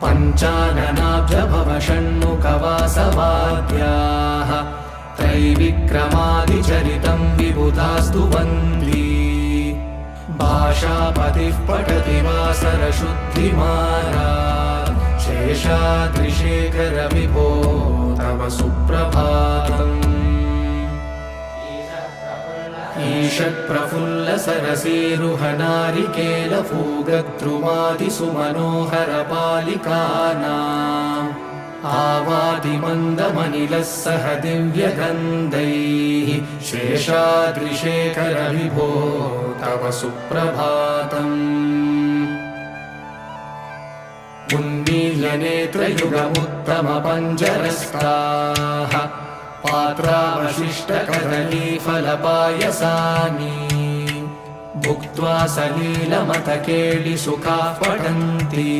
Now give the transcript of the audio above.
पञ्चाननाब्जभव षण्मुखवासवाद्याः त्रैविक्रमादिचरितं विबुधास्तु वन्दी भाषापतिः पठति वासरशुद्धिमारा शेषाद्रिशेखर विभो तव सुप्रभातम् ईषत्प्रफुल्लसरसीरुहनारिकेलफूगद्रुमादिसुमनोहरपालिकानाम् आवादिमन्दमनिलः सह दिव्यगन्धैः शेषाद्रिशेखर विभो तव सुप्रभातम् उन्मील्यनेत्रयुगमुत्तमपञ्जरस्ताः पात्रावशिष्टकदलीफलपायसानि भुक्त्वा सलीलमतकेलिसुखाः पठन्ति।